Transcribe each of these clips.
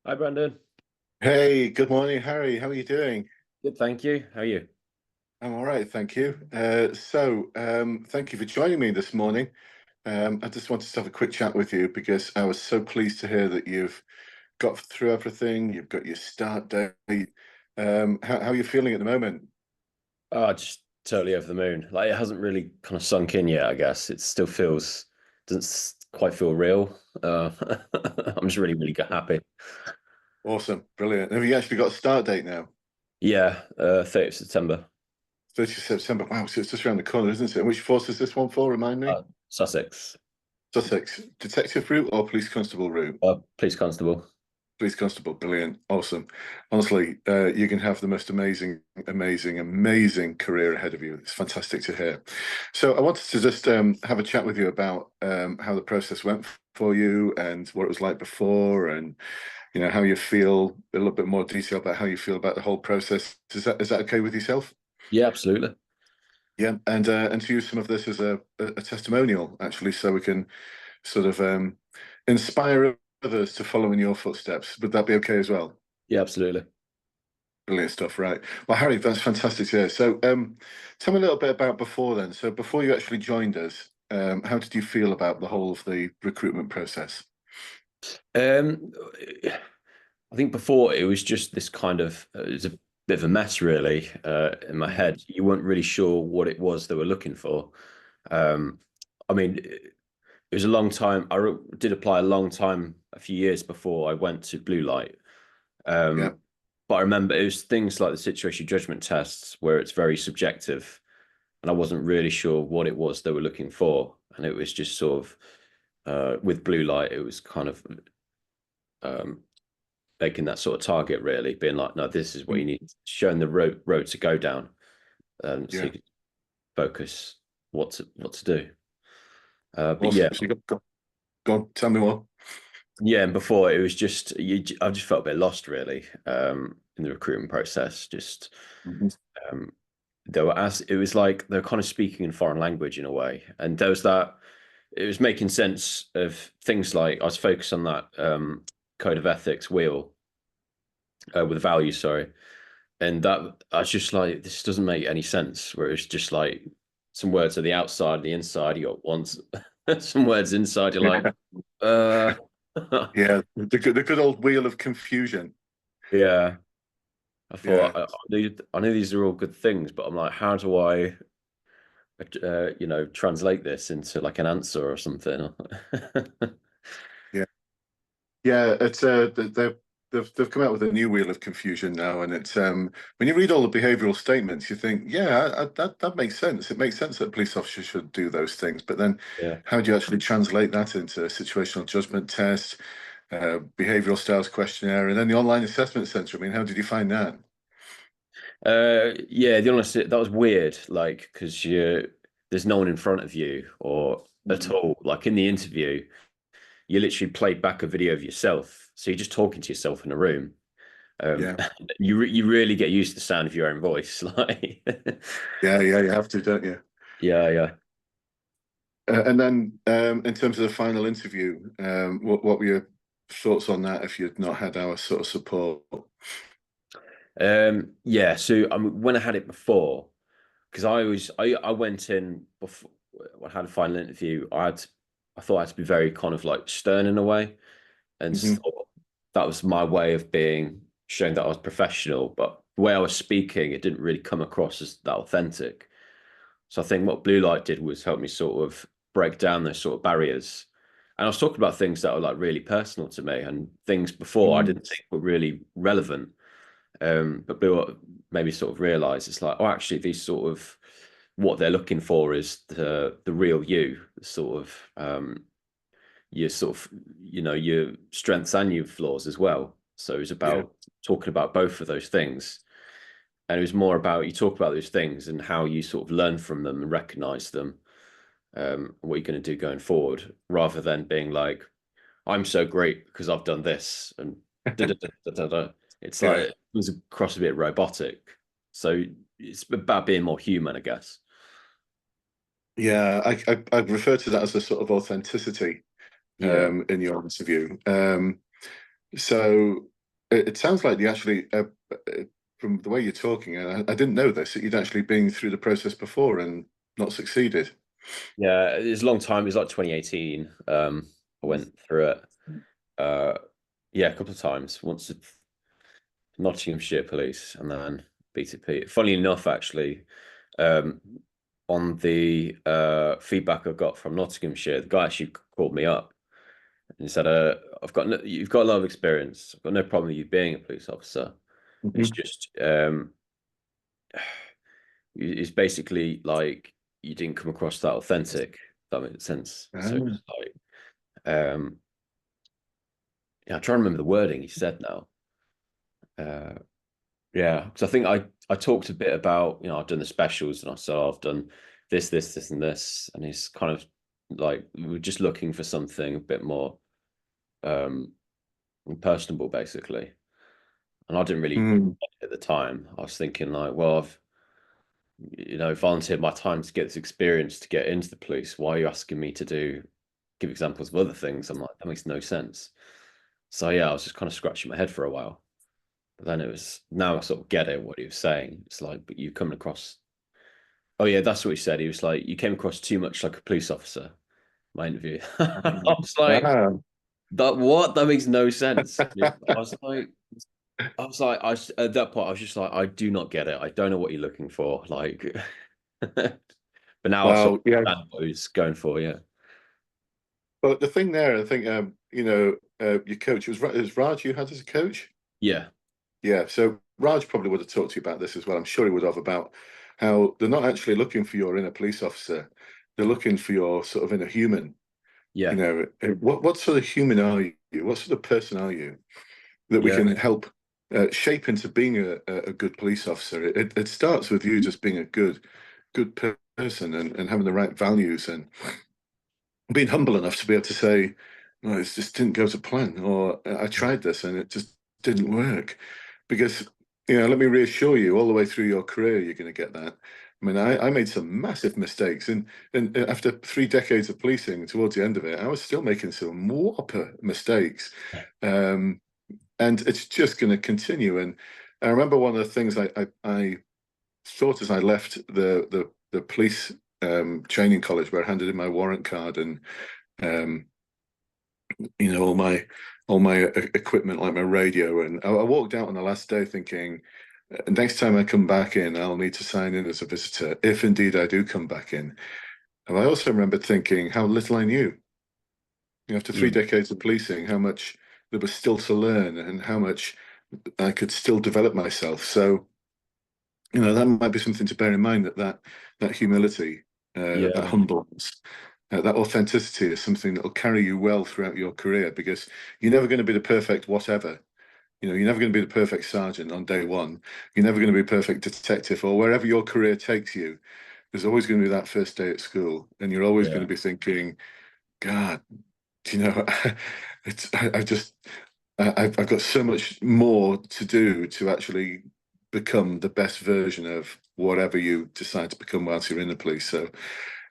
Hi, Brandon. Hey, good morning, Harry. How are you doing? Good, thank you. How are you? I'm all right, thank you. Thank you for joining me this morning. I just wanted to have a quick chat with you because I was so pleased to hear that you've got through everything. You've got your start date. How are you feeling at the moment? Oh, just totally over the moon. Like it hasn't really kind of sunk in yet, I guess. It still feels quite feel real. I'm just really happy. Awesome, brilliant. Have you actually got a start date now? Yeah, 30th September. 30th September. Wow, so it's just around the corner, isn't it? And which force is this one for? Remind me. Sussex. Sussex. Detective route or police constable route? Police constable. Police constable, brilliant, awesome. Honestly, you can have the most amazing career ahead of you. It's fantastic to hear. So I wanted to just have a chat with you about how the process went for you and what it was like before, and how you feel. A little bit more detail about how you feel about the whole process. Is that okay with yourself? Yeah, absolutely. Yeah, and to use some of this as a testimonial, actually, so we can sort of inspire others to follow in your footsteps. Would that be okay as well? Yeah, absolutely. Brilliant stuff, right? Well, Harry, that's fantastic to hear. So, tell me a little bit about before then. So, before you actually joined us, how did you feel about the whole of the recruitment process? Um, I think before it was just this kind of it was a bit of a mess really in my head. You weren't really sure what it was they were looking for. Um, I mean, it was a long time. Did apply a long time, a few years before I went to Blue Light. Yeah, Um, but I remember it was things like the situation judgment tests where it's very subjective, and I wasn't really sure what it was they were looking for. And it was just sort of with Blue Light, it was kind of um, making that sort of target really, being like, no, this is what mm, you need, showing the road to go down, so yeah, you can focus what to do. But yeah, awesome. So, go on, tell me more. yeah, and before it was just I just felt a bit lost really in the recruitment process. Just Mhm. um, they were as it was like they're kind of speaking in foreign language in a way, and there was that. It was making sense of things like I was focused on that code of ethics wheel with values, sorry, and that I was just like this doesn't make any sense. Where it's just like some words are the outside, the inside. You got ones, some words inside. You're like, Yeah, uh. yeah, the good old wheel of confusion. Yeah, I Yeah, thought I knew these are all good things, but I'm like, how do I, translate this into like an answer or something? yeah. Yeah, it's they've come out with a new wheel of confusion now, and it's when you read all the behavioural statements, you think, yeah, that makes sense. It makes sense that police officers should do those things, but then Yeah. how do you actually translate that into a situational judgment test, behavioural styles questionnaire, and then the online assessment centre? I mean, how did you find that? Yeah, the honest that was weird, like because there's no one in front of you or at Mhm. all. Like in the interview, you literally played back a video of yourself, so you're just talking to yourself in a room. Yeah, You really get used to the sound of your own voice, like yeah, you have to, don't you? yeah, yeah. And then, in terms of the final interview, what were your thoughts on that if you'd not had our sort of support? Yeah, so when I had it before, because I went in before I had a final interview. I thought I had to be very kind of like stern in a way, and Hmm. thought that was my way of being showing that I was professional. But the way I was speaking, it didn't really come across as that authentic. So I think what Blue Light did was help me sort of break down those sort of barriers. And I was talking about things that were like really personal to me and things before I Mm. didn't think were really relevant. But Blue made me sort of realize it's like, oh, actually, these sort of what they're looking for is the real you, sort of your sort of your strengths and your flaws as well. So it's Yeah. about talking about both of those things, and it was more about you talk about those things and how you sort of learn from them and recognize them, what you're going to do going forward, rather than being like, I'm so great because I've done this and da, da, da, da, da, da. It's like Yeah. it was across a bit robotic. So it's about being more human, I guess. Yeah, I refer to that as a sort of authenticity Yeah. in your interview. So it sounds like you actually, from the way you're talking, I didn't know this, that you'd actually been through the process before and not succeeded. Yeah, it's a long time. It was like 2018. I went through it. Uh, yeah, a couple of times. Once at Nottinghamshire Police, and then BTP. Funny enough, actually, um, on the feedback I got from Nottinghamshire, the guy actually called me up and he said, "I've got you've got a lot of experience. I've got no problem with you being a police officer. It's Mhm. just it's basically like you didn't come across that authentic. If that makes sense. So Ah, it's like, yeah, I'm trying to remember the wording he said now. Uh, yeah, because I think I talked a bit about, I've done the specials and I said, oh, I've done this, and this, and he's kind of like we're just looking for something a bit more um personable, basically. And I didn't really mm, at the time. I was thinking like, well, I've volunteered my time to get this experience to get into the police. Why are you asking me to give examples of other things? I'm like, that makes no sense. So yeah, I was just kind of scratching my head for a while. But then it was now I sort of get it what he was saying. It's like, but you coming across. Oh yeah, that's what he said. He was like, you came across too much like a police officer. My interview. I was like, ah, that what? That makes no sense. At that point, I was just like, I do not get it. I don't know what you're looking for. Like, but now I sort well, yeah. of understand what he's going for. Yeah, But the thing there, I think, your coach, it was Raj you had as a coach? yeah, Yeah, so Raj probably would have talked to you about this as well. I'm sure he would have, about how they're not actually looking for your inner police officer. They're looking for your sort of inner human. yeah, What sort of human are you? What sort of person are you that we yeah, can help shape into being a good police officer? It starts with you just being a good person and having the right values and being humble enough to be able to say, no, it just didn't go to plan, or I tried this and it just didn't work. Because, let me reassure you, all the way through your career, you're going to get that. I mean, I made some massive mistakes, and after 3 decades of policing, towards the end of it, I was still making some whopper mistakes, um, and it's just going to continue. And I remember one of the things I thought as I left the police training college, where I handed in my warrant card and um, all my equipment, like my radio, and I walked out on the last day thinking, next time I come back in, I'll need to sign in as a visitor, if indeed I do come back in. And I also remembered thinking how little I knew. After three mm, decades of policing, how much there was still to learn and how much I could still develop myself. So, that might be something to bear in mind, that humility, that yeah, humbleness, that authenticity is something that will carry you well throughout your career, because you're never going to be the perfect whatever. You're never going to be the perfect sergeant on day one. You're never going to be a perfect detective, or wherever your career takes you. There's always going to be that first day at school, and you're always going yeah, to be thinking, God, you know, it's I just I've got so much more to do to actually become the best version of whatever you decide to become whilst you're in the police. So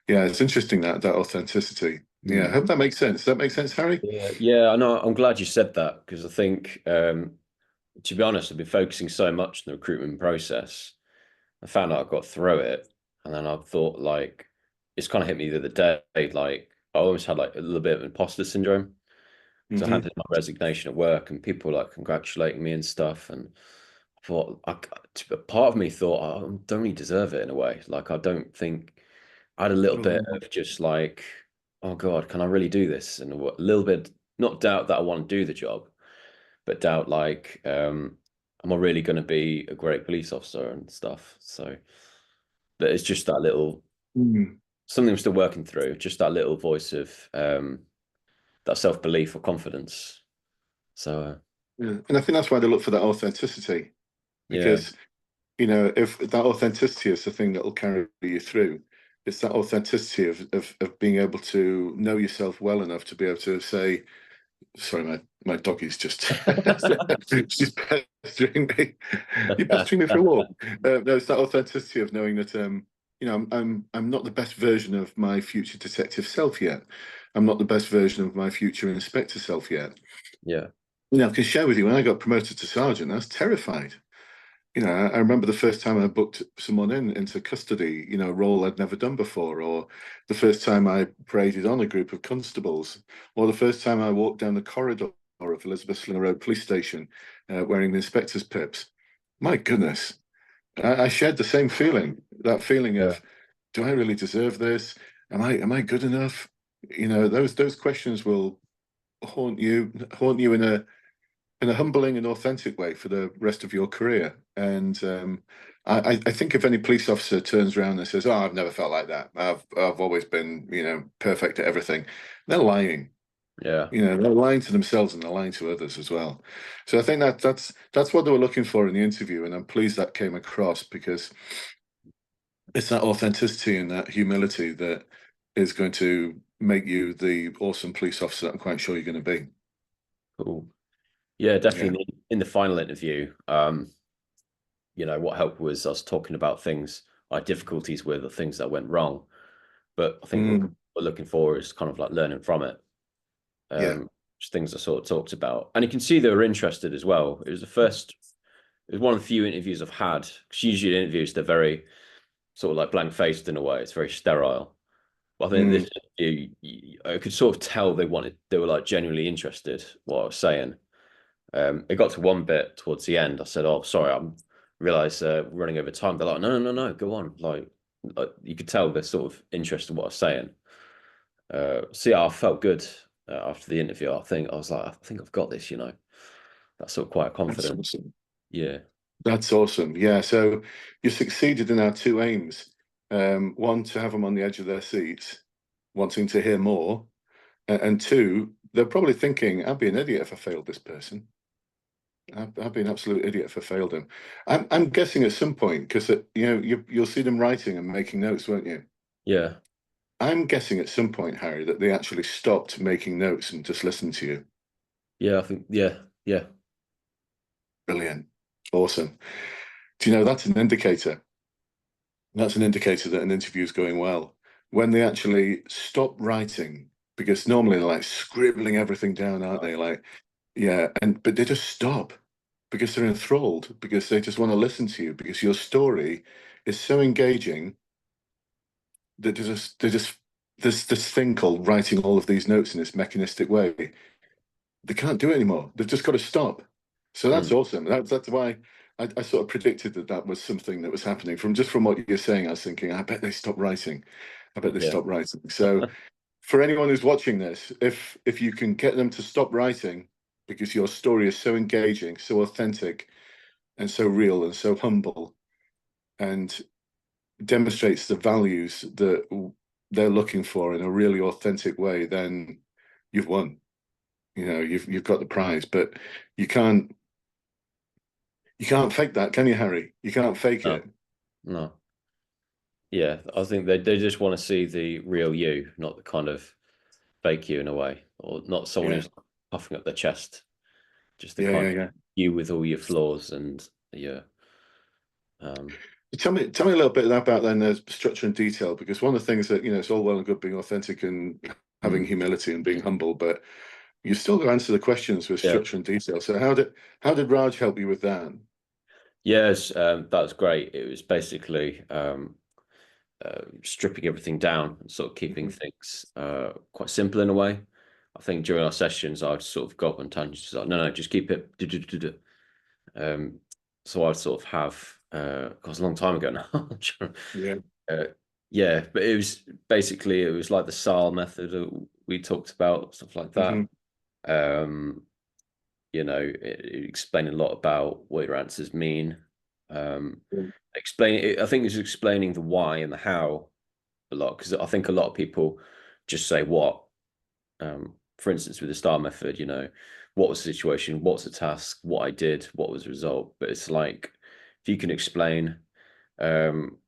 yeah, it's interesting, that authenticity. Yeah, I mm, hope that makes sense. Does that make sense, Harry? yeah, yeah. I know. I'm glad you said that because I think, to be honest, I've been focusing so much on the recruitment process. I found out I got through it, and then I thought like it's kind of hit me the other day. Like I always had like a little bit of imposter syndrome because I Hmm. handed in my resignation at work, and people were like congratulating me and stuff, and I thought part of me thought I don't really deserve it in a way. Like I don't think I had a little bit Oh, of just like, oh God, can I really do this? And a little bit not doubt that I want to do the job, but doubt like, am I really going to be a great police officer and stuff? So, but it's just that little mm. something I'm still working through. Just that little voice of that self belief or confidence. So Yeah. And I think that's why they look for that authenticity, yeah, because if that authenticity is the thing that will carry you through, it's that authenticity of being able to know yourself well enough to be able to say, sorry, my dog is just she's pestering me. You're pestering me for a walk. No, it's that authenticity of knowing that I'm not the best version of my future detective self yet. I'm not the best version of my future inspector self yet. yeah, I can share with you when I got promoted to sergeant, I was terrified. I remember the first time I booked someone into custody, a role I'd never done before, or the first time I paraded on a group of constables, or the first time I walked down the corridor of Elizabeth Slinger Road Police Station wearing the inspector's pips. My goodness, I shared the same feeling, that feeling Yeah. of, do I really deserve this? Am I good enough? Those questions will haunt you in a humbling and authentic way for the rest of your career. And I think if any police officer turns around and says, "Oh, I've never felt like that. I've always been, perfect at everything," they're lying. Yeah. They're lying to themselves and they're lying to others as well. So I think that's what they were looking for in the interview, and I'm pleased that came across because it's that authenticity and that humility that is going to make you the awesome police officer that I'm quite sure you're going to be. Cool. Yeah, Yeah. definitely in the final interview, what helped was us talking about things I had difficulties with or things that went wrong. But I think what Mm, we're looking for is kind of like learning from it. yeah. Just things I sort of talked about. And you can see they were interested as well. It was one of the few interviews I've had. Because usually in interviews, they're very sort of like blank faced in a way. It's very sterile. But I think Mm, this interview, I could sort of tell they were like genuinely interested what I was saying. It got to one bit towards the end. I said, "Oh, sorry, I'm realize we're running over time." They're like, "No, no, no, no, go on." Like you could tell they're sort of interested in what I was saying. So yeah, I felt good after the interview. I was like, I think I've got this. That's sort of quite that's confident. awesome. Yeah, That's awesome. Yeah. So you succeeded in our two aims. One, to have them on the edge of their seats, wanting to hear more. And two, they're probably thinking, I'd be an idiot if I failed this person. I'd be an absolute idiot if I failed him. I'm guessing at some point, because you'll see them writing and making notes, won't you? yeah, I'm guessing at some point, Harry, that they actually stopped making notes and just listened to you. yeah. I think yeah, yeah, Brilliant. Awesome. Do you know that's an indicator? That's an indicator that an interview is going well. When they actually stop writing, because normally they're like scribbling everything down, aren't they? Like, yeah, but they just stop because they're enthralled, because they just want to listen to you, because your story is so engaging that they just there's this thing called writing all of these notes in this mechanistic way. They can't do it anymore. They've just got to stop. So that's mm, awesome. That's why I sort of predicted that was something that was happening. From what you're saying, I was thinking, I bet they stopped writing. I bet they yeah, stopped writing. So for anyone who's watching this, if you can get them to stop writing because your story is so engaging, so authentic, and so real and so humble, and demonstrates the values that they're looking for in a really authentic way, then you've won. You've got the prize. But you can't you can't fake that, can you, Harry? You can't fake no, it. no, yeah. I think they just want to see the real you, not the kind of fake you in a way, or not someone Yeah, who's puffing up their chest. Just the yeah, kind yeah, of yeah. you with all your flaws and yeah, um, Tell me a little bit about then the structure and detail, because one of the things that it's all well and good being authentic and having mm, humility and being humble, but you still got to answer the questions with yeah. structure and detail. So how did Raj help you with that? Yes, that was great. It was basically stripping everything down and sort of keeping Mhm. things quite simple in a way. I think during our sessions, I'd sort of go up on tangents like, no, no, just keep it. Um, so I'd sort of have, was a long time ago now. Yeah. uh, yeah, but it was like the SAL method that we talked about, stuff like that. Hmm. Um, it explained a lot about what your answers mean. Um, I think it's explaining the why and the how a lot because I think a lot of people just say what. For instance, with the STAR method, what was the situation, what's the task, what I did, what was the result. But it's like if you can explain um,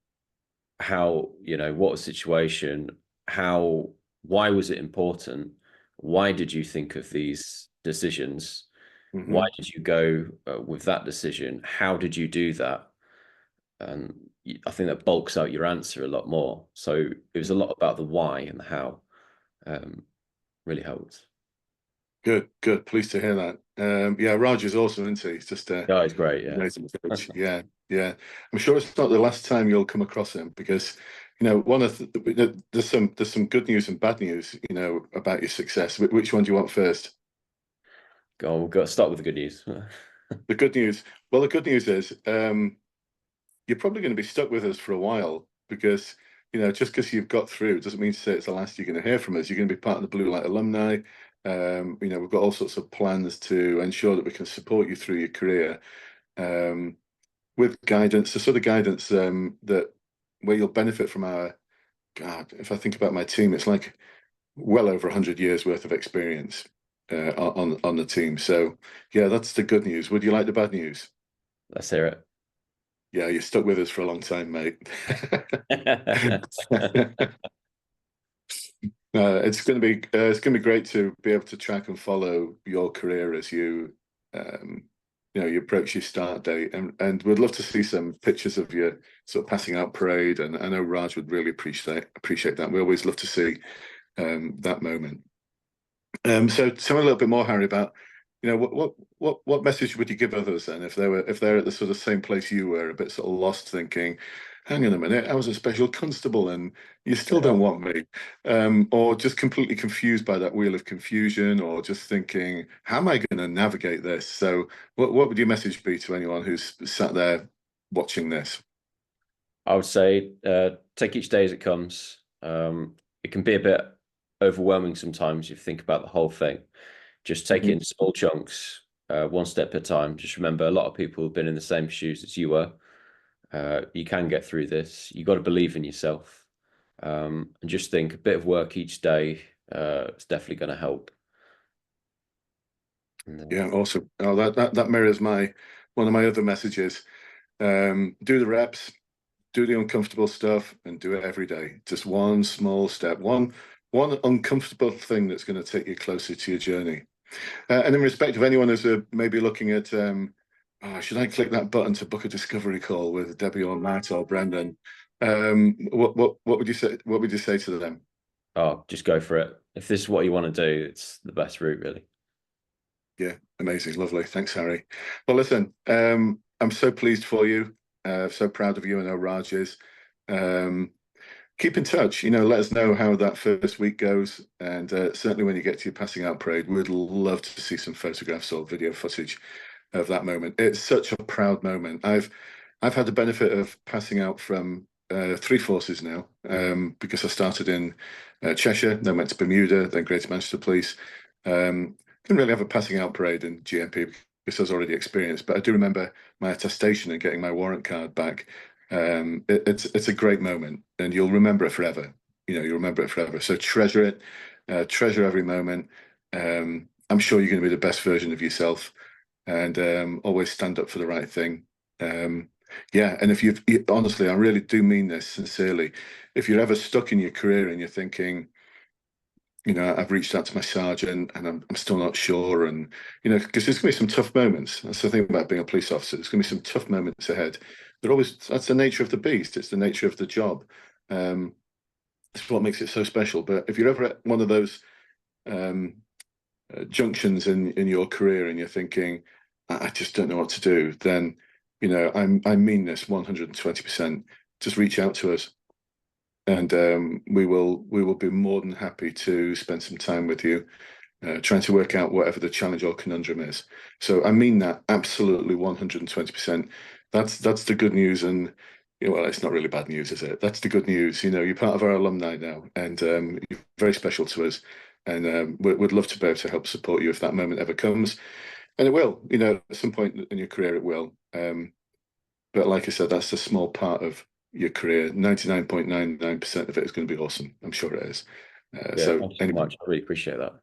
how, what was the situation, how, why was it important, why did you think of these decisions, why Hmm. did you go with that decision, how did you do that, and I think that bulks out your answer a lot more. So it was a lot about the why and the how. Um, really helped. Good, good. Pleased to hear that. Yeah, Raj is awesome, isn't he? He's just Yeah, it's great. Yeah. amazing coach. Yeah, yeah. I'm sure it's not the last time you'll come across him because, one of there's some good news and bad news, about your success. Which one do you want first? Go on, we've got to start with the good news. The good news. Well, the good news is you're probably going to be stuck with us for a while because, just because you've got through doesn't mean to say it's the last you're going to hear from us. You're going to be part of the Blue Light alumni. We've got all sorts of plans to ensure that we can support you through your career with guidance, the sort of guidance that where you'll benefit from our, God, if I think about my team, it's like well over 100 years worth of experience on the team. So, yeah, that's the good news. Would you like the bad news? Let's hear Yeah, you're stuck with us for a long time, mate. it. It's going to be great to be able to track and follow your career as um, you approach your start date, and we'd love to see some pictures of your sort of passing out parade. And I know Raj would really appreciate that. We always love to see that moment. So tell me a little bit more, Harry, about what message would you give others then if they're at the sort of same place you were, a bit sort of lost, thinking, hang on a minute, I was a special constable and you still Yeah. don't want me, or just completely confused by that wheel of confusion, or just thinking, how am I going to navigate this? So what would your message be to anyone who's sat there watching this? I would say take each day as it comes. It can be a bit overwhelming sometimes if you think about the whole thing. Just take it Mhm. in small chunks, one step at a time. Just remember, a lot of people have been in the same shoes as you were. You can get through this. You got to believe in yourself, and just think a bit of work each day is definitely going to help. And, Yeah, awesome. Oh, that mirrors one of my other messages. Do the reps, do the uncomfortable stuff, and do it every day. Just one small step, one uncomfortable thing that's going to take you closer to your journey. And in respect of anyone who's maybe looking at, should I click that button to book a discovery call with Debbie or Matt or Brendan? What would you say? What would you say to them? oh, just go for it. If this is what you want to do, it's the best route, really. Yeah, amazing, lovely. Thanks, Harry. Well, listen, I'm so pleased for you. So proud of you. I know Raj is. Um, keep in touch. Let us know how that first week goes, and certainly when you get to your passing out parade, we'd love to see some photographs or video footage of that moment. It's such a proud moment. I've had the benefit of passing out from three forces now, because I started in Cheshire, then went to Bermuda, then Greater Manchester Police. Didn't really have a passing out parade in GMP because I was already experienced, but I do remember my attestation and getting my warrant card back. It's a great moment, and you'll remember it forever. You'll remember it forever. So treasure it, treasure every moment. I'm sure you're going to be the best version of yourself, and always stand up for the right thing. Yeah, and if honestly, I really do mean this sincerely. If you're ever stuck in your career and you're thinking, I've reached out to my sergeant and I'm still not sure. And, because there's going to be some tough moments. That's the thing about being a police officer. There's going to be some tough moments ahead. That's the nature of the beast. It's the nature of the job. It's what makes it so special. But if you're ever at one of those um, junctions in your career and you're thinking, I just don't know what to do, then, I mean this 120%. Just reach out to us, and we will be more than happy to spend some time with you, trying to work out whatever the challenge or conundrum is. So I mean that absolutely 120%. That's the good news, and well, it's not really bad news, is it? That's the good news. You're part of our alumni now, and you're very special to us, and we'd love to be able to help support you if that moment ever comes, and it will. At some point in your career, it will. But like I said, that's a small part of your career. 99.99% of it is going to be awesome. I'm sure it is. Yeah, So thank you so anyway, much. I really appreciate that.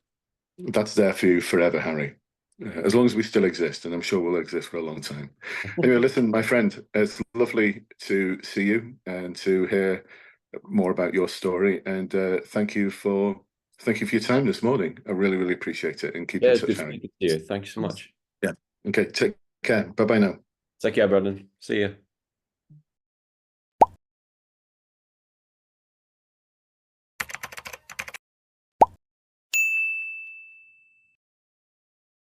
that's there for you forever, Harry. As long as we still exist, and I'm sure we'll exist for a long time. Anyway, listen, my friend, it's lovely to see you and to hear more about your story. And thank you for your time this morning. I really, really appreciate it. And keep Yeah, in it's touch, good Harry. speaking to you. Thank you so much. Yeah. Okay. Take care. Bye bye now. Take care, Brendan. See you.